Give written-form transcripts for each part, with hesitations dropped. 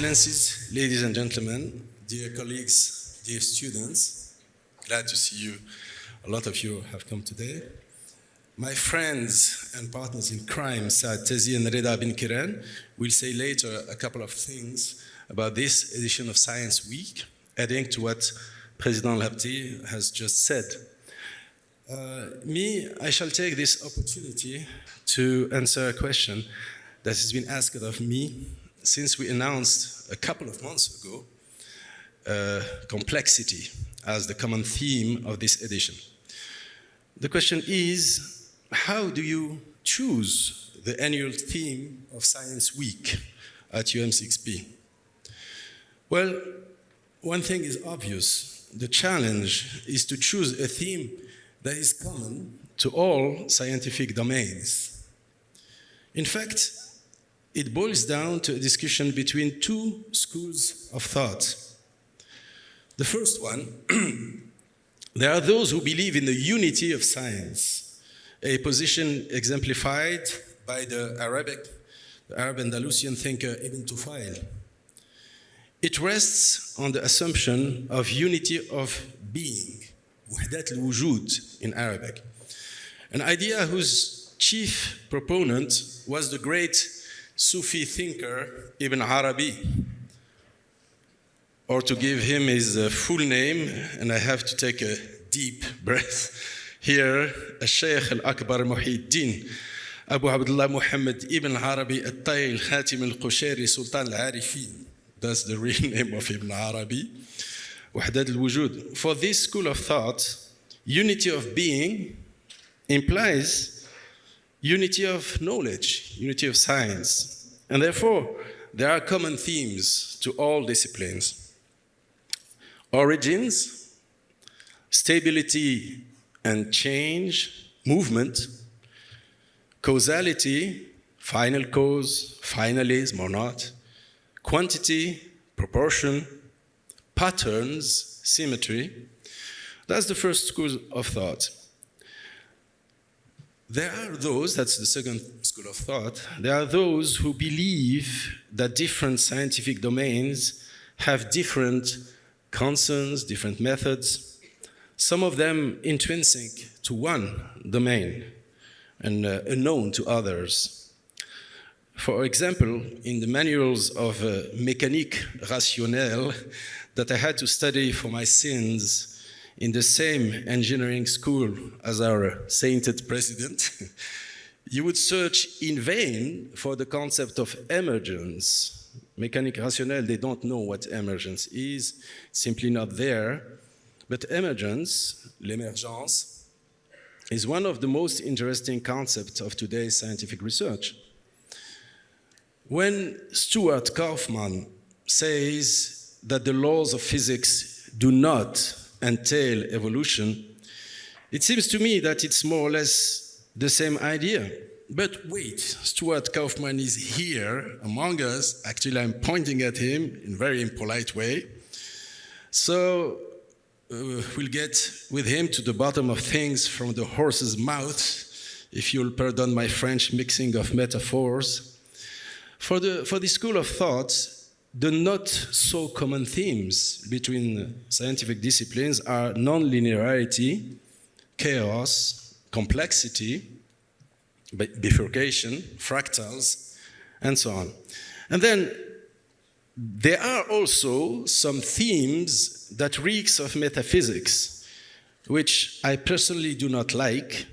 Excellencies, ladies and gentlemen, dear colleagues, dear students, glad to see you. A lot of you have come today. My friends and partners in crime, Saad Tazi and Reda bin Kiran, will say later a couple of things about this edition of Science Week, adding to what President Labti has just said. I shall take this opportunity to answer a question that has been asked of me since we announced a couple of months ago complexity as the common theme of this edition. The question is, how do you choose the annual theme of Science Week at UM6B? Well, one thing is obvious. The challenge is to choose a theme that is common to all scientific domains. In fact, it boils down to a discussion between two schools of thought. The first one, there are those who believe in the unity of science, a position exemplified by the Arab Andalusian thinker Ibn Tufayl. It rests on the assumption of unity of being, وحدة الوجود in Arabic, an idea whose chief proponent was the great Sufi thinker Ibn Arabi, or to give him his full name, and I have to take a deep breath here, الشيخ الأكبر محي الدين أبو عبد الله محمد Ibn Arabi الطيل خاتم القشيري سلطان العارفين. That's the real name of Ibn Arabi. وحدة الوجود. For this school of thought, unity of being implies unity of knowledge, unity of science, and therefore there are common themes to all disciplines. Origins, stability and change, movement, causality, final cause, finalism or not, quantity, proportion, patterns, symmetry. That's the first school of thought. There are those, that's the second school of thought, there are those who believe that different scientific domains have different concerns, different methods, some of them intrinsic to one domain and unknown to others. For example, in the manuals of mécanique rationnelle that I had to study for my sins in the same engineering school as our sainted president, you would search in vain for the concept of emergence. Mécanique rationnelle, they don't know what emergence is, it's simply not there. But emergence, l'émergence, is one of the most interesting concepts of today's scientific research. When Stuart Kauffman says that the laws of physics do not entail evolution, it seems to me that it's more or less the same idea. But wait, Stuart Kauffman is here among us. Actually, I'm pointing at him in a very impolite way. So we'll get with him to the bottom of things from the horse's mouth, if you'll pardon my French mixing of metaphors. For the school of thought, the not so common themes between scientific disciplines are non-linearity, chaos, complexity, bifurcation, fractals, and so on. And then there are also some themes that reeks of metaphysics, which I personally do not like,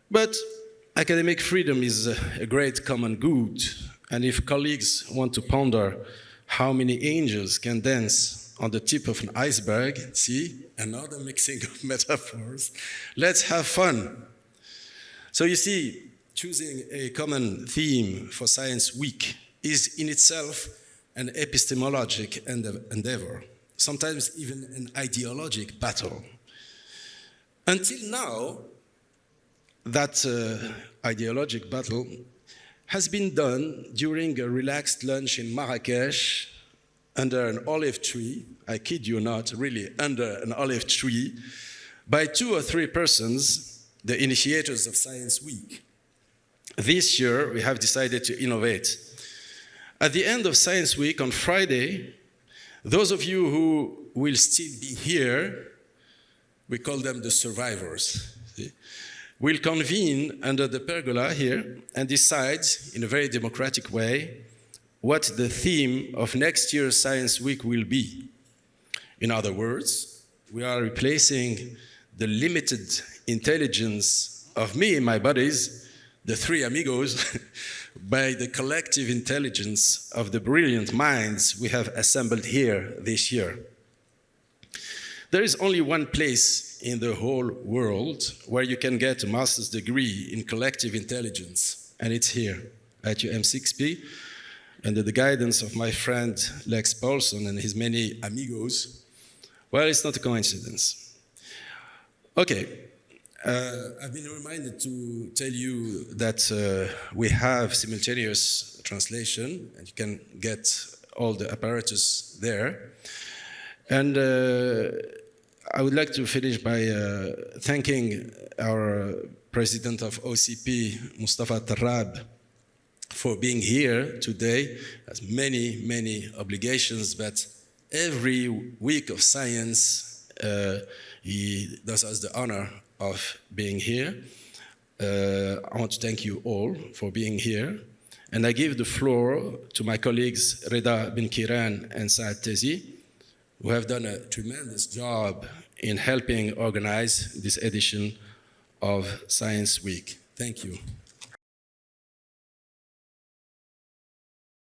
but academic freedom is a great common good, And if colleagues want to ponder how many angels can dance on the tip of an iceberg, see, another mixing of metaphors, let's have fun. So you see, choosing a common theme for Science Week is in itself an epistemologic endeavor, sometimes even an ideologic battle. Until now, that ideologic battle has been done during a relaxed lunch in Marrakesh under an olive tree, I kid you not, really under an olive tree, by 2 or 3 persons, the initiators of Science Week. This year, we have decided to innovate. At the end of Science Week on Friday, those of you who will still be here, we call them the survivors, will convene under the pergola here and decide in a very democratic way what the theme of next year's Science Week will be. In other words, we are replacing the limited intelligence of me and my buddies, the 3 amigos, by the collective intelligence of the brilliant minds we have assembled here this year. There is only one place in the whole world where you can get a master's degree in collective intelligence, and it's here at UM6P, under the guidance of my friend Lex Paulson and his many amigos. Well, it's not a coincidence. Okay, I've been reminded to tell you that we have simultaneous translation, and you can get all the apparatus there. And I would like to finish by thanking our president of OCP, Mustafa Tarab, for being here today. He has many, many obligations, but every week of science, he does us the honor of being here. I want to thank you all for being here. And I give the floor to my colleagues Reda Ben Kiran and Saad Tezi, who have done a tremendous job in helping organize this edition of Science Week. Thank you.